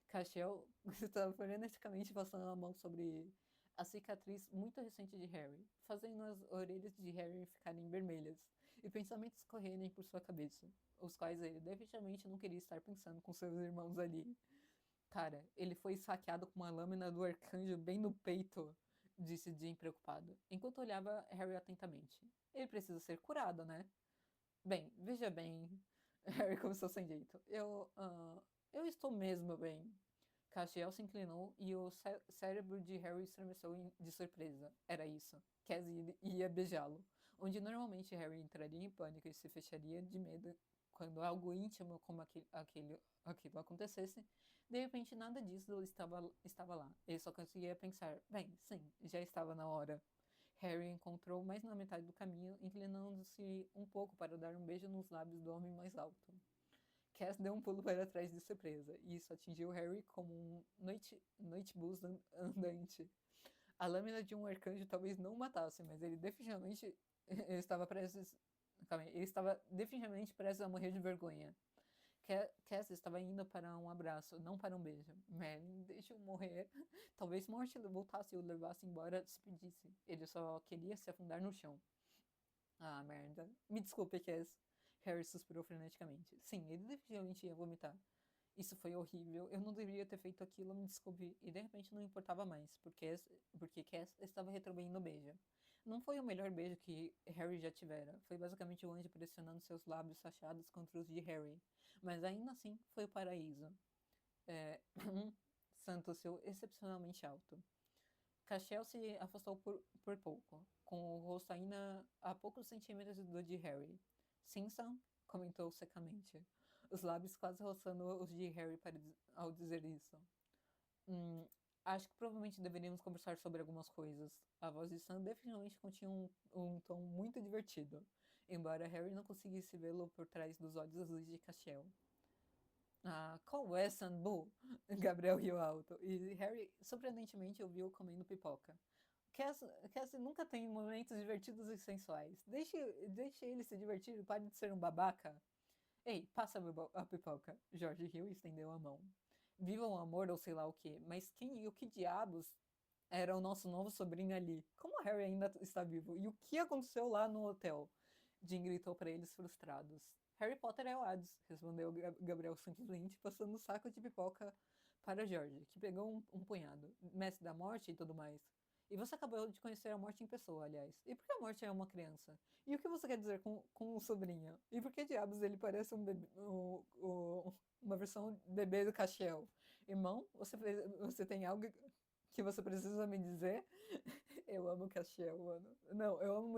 Cachel estava freneticamente passando a mão sobre a cicatriz muito recente de Harry, fazendo as orelhas de Harry ficarem vermelhas e pensamentos correrem por sua cabeça, os quais ele definitivamente não queria estar pensando com seus irmãos ali. Cara, ele foi saqueado com uma lâmina do arcanjo bem no peito, disse Jim preocupado, enquanto olhava Harry atentamente. Ele precisa ser curado, né? Bem, veja bem. Harry começou sem jeito. Eu estou mesmo bem. Castiel se inclinou e o cérebro de Harry estremeceu de surpresa. Era isso. Cassie ia beijá-lo. Onde normalmente Harry entraria em pânico e se fecharia de medo quando algo íntimo como aquilo acontecesse, De repente, nada disso estava lá. Ele só conseguia pensar: bem, sim, já estava na hora. Harry encontrou mais na metade do caminho, inclinando-se um pouco para dar um beijo nos lábios do homem mais alto. Cass deu um pulo para trás de surpresa, e isso atingiu Harry como um noitebus andante. A lâmina de um arcanjo talvez não o matasse, mas ele definitivamente ele estava prestes. Calma aí, ele estava definitivamente prestes a morrer de vergonha. Cass estava indo para um abraço, não para um beijo. Merlin, deixa eu morrer. Talvez morte voltasse e o levasse embora, despedisse. Ele só queria se afundar no chão. Ah, merda. Me desculpe, Cass. Harry suspirou freneticamente. Sim, ele definitivamente ia vomitar. Isso foi horrível. Eu não deveria ter feito aquilo, me desculpe. E de repente não importava mais, porque Cass estava retribuindo o beijo. Não foi o melhor beijo que Harry já tivera. Foi basicamente o anjo pressionando seus lábios sachados contra os de Harry. Mas ainda assim, foi o paraíso. Um santo seu excepcionalmente alto. Cashel se afastou por pouco, com o rosto ainda a poucos centímetros do de Harry. Simpson comentou secamente, os lábios quase roçando os de Harry ao dizer isso. Acho que provavelmente deveríamos conversar sobre algumas coisas. A voz de Sam definitivamente continha um tom muito divertido, embora Harry não conseguisse vê-lo por trás dos olhos azuis de Cashel. Ah, qual é, Sambu? Gabriel riu alto, e Harry surpreendentemente ouviu comendo pipoca. Cassie nunca tem momentos divertidos e sensuais. Deixe ele se divertir e pare de ser um babaca. Ei, passa a pipoca. Jorge riu e estendeu a mão. Viva o amor ou sei lá o que, mas quem e o que diabos era o nosso novo sobrinho ali? Como Harry ainda está vivo? E o que aconteceu lá no hotel? Jim gritou para eles frustrados. Harry Potter é o Hades, respondeu Gabriel simplesmente, passando o saco de pipoca para George, que pegou um punhado. Mestre da morte e tudo mais. E você acabou de conhecer a morte em pessoa, aliás. E por que a morte é uma criança? E o que você quer dizer com um sobrinho? E por que diabos ele parece um bebê, uma versão bebê do Castiel? Irmão, você tem algo que você precisa me dizer? Eu amo o Castiel, mano. Não, eu amo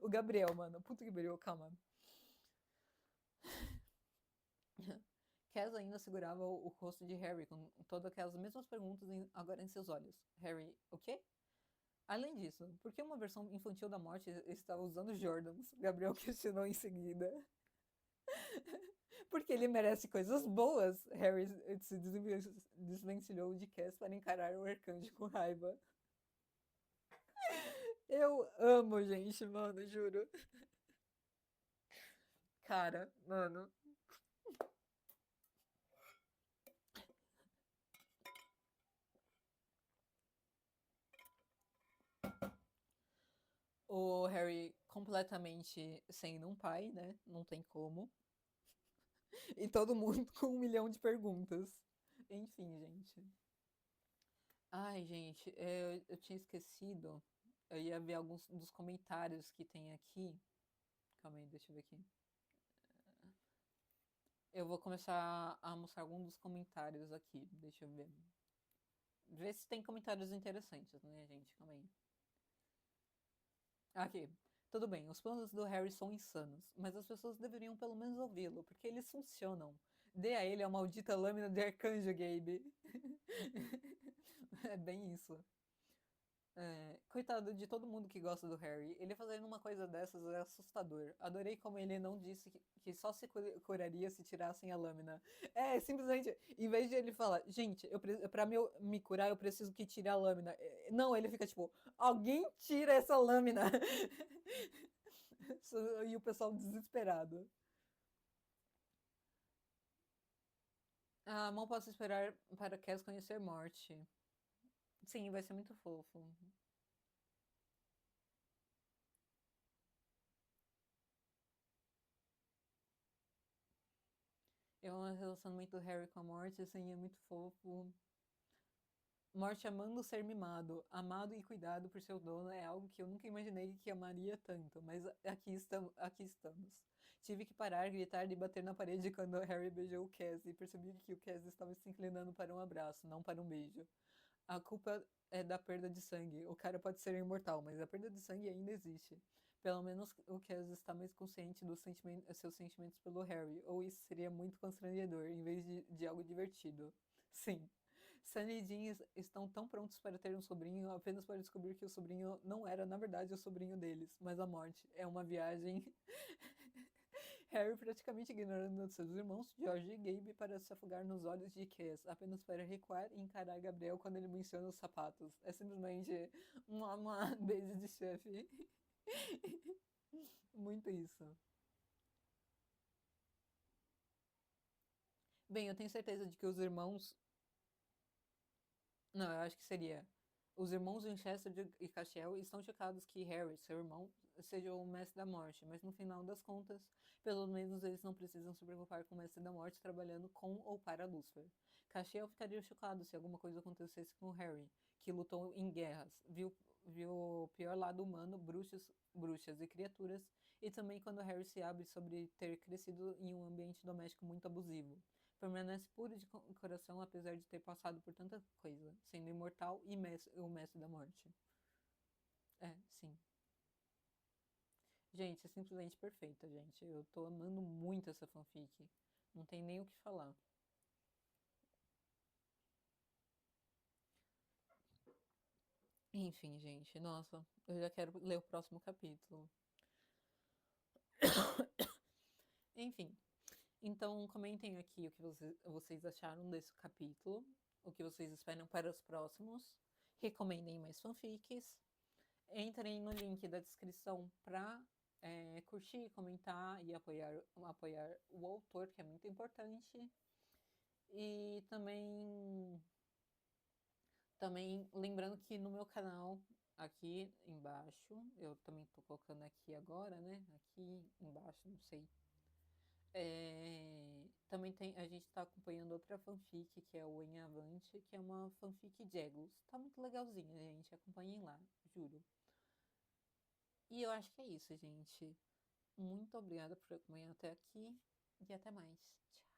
o Gabriel, mano. Puta que pariu, calma. Cass ainda segurava o rosto de Harry com todas aquelas mesmas perguntas agora em seus olhos. Harry, o quê? Além disso, por que uma versão infantil da morte estava usando Jordans? Gabriel questionou em seguida. Porque ele merece coisas boas. Harry se desvencilhou de Cass para encarar o arcanjo com raiva. Eu amo, gente, mano, juro. Cara, mano. O Harry completamente sendo um pai, né? Não tem como. E todo mundo com 1 milhão de perguntas. Enfim, gente. Ai, gente, eu tinha esquecido. Eu ia ver alguns dos comentários que tem aqui. Calma aí, deixa eu ver aqui. Eu vou começar a mostrar alguns dos comentários aqui. Deixa eu ver. Ver se tem comentários interessantes, né, gente? Calma aí. Aqui. Tudo bem, os planos do Harry são insanos, mas as pessoas deveriam pelo menos ouvi-lo, porque eles funcionam. Dê a ele a maldita lâmina de arcanjo, Gabe. É bem isso. Coitado de todo mundo que gosta do Harry. Ele fazendo uma coisa dessas é assustador. Adorei como ele não disse que só se curaria se tirassem a lâmina. Simplesmente, em vez de ele falar, gente, pra me curar eu preciso que tire a lâmina. Não, ele fica tipo, alguém tira essa lâmina. E o pessoal desesperado. Ah, mal posso esperar para Cass conhecer Morte. Sim, vai ser muito fofo. É um relacionamento do Harry com a Morte, assim, é muito fofo. Morte amando ser mimado, amado e cuidado por seu dono é algo que eu nunca imaginei que amaria tanto, mas aqui estamos. Tive que parar, gritar e bater na parede quando Harry beijou o Cass e percebi que o Cass estava se inclinando para um abraço, não para um beijo. A culpa é da perda de sangue. O cara pode ser imortal, mas a perda de sangue ainda existe. Pelo menos o Cass está mais consciente dos seus sentimentos pelo Harry, ou isso seria muito constrangedor, em vez de algo divertido. Sim. Sunny e Dean estão tão prontos para ter um sobrinho apenas para descobrir que o sobrinho não era, na verdade, o sobrinho deles, mas a morte. É uma viagem. Harry praticamente ignorando seus irmãos, George e Gabe, para se afogar nos olhos de Cass, apenas para recuar e encarar Gabriel quando ele menciona os sapatos. É simplesmente uma base de chefe. Muito isso. Bem, eu tenho certeza de que os irmãos. Não, eu acho que seria. Os irmãos Winchester e Castiel estão chocados que Harry, seu irmão, seja o Mestre da Morte, mas no final das contas, pelo menos eles não precisam se preocupar com o Mestre da Morte trabalhando com ou para Lúcifer. Castiel ficaria chocado se alguma coisa acontecesse com Harry, que lutou em guerras, viu o pior lado humano, bruxas e criaturas, e também quando Harry se abre sobre ter crescido em um ambiente doméstico muito abusivo. Permanece puro de coração apesar de ter passado por tanta coisa, sendo imortal e o mestre da morte. É, sim. Gente, é simplesmente perfeita, gente. Eu tô amando muito essa fanfic. Não tem nem o que falar. Enfim, gente, nossa, eu já quero ler o próximo capítulo. Enfim, então comentem aqui o que vocês acharam desse capítulo, o que vocês esperam para os próximos. Recomendem mais fanfics. Entrem no link da descrição para curtir, comentar e apoiar o autor, que é muito importante. E também lembrando que no meu canal, aqui embaixo, eu também estou colocando aqui agora, né? Aqui embaixo, não sei. Também a gente está acompanhando outra fanfic, que é o Em Avante, que é uma fanfic de Egos. Tá muito legalzinha, gente. Acompanhem lá, juro. E eu acho que é isso, gente. Muito obrigada por acompanhar até aqui e até mais. Tchau.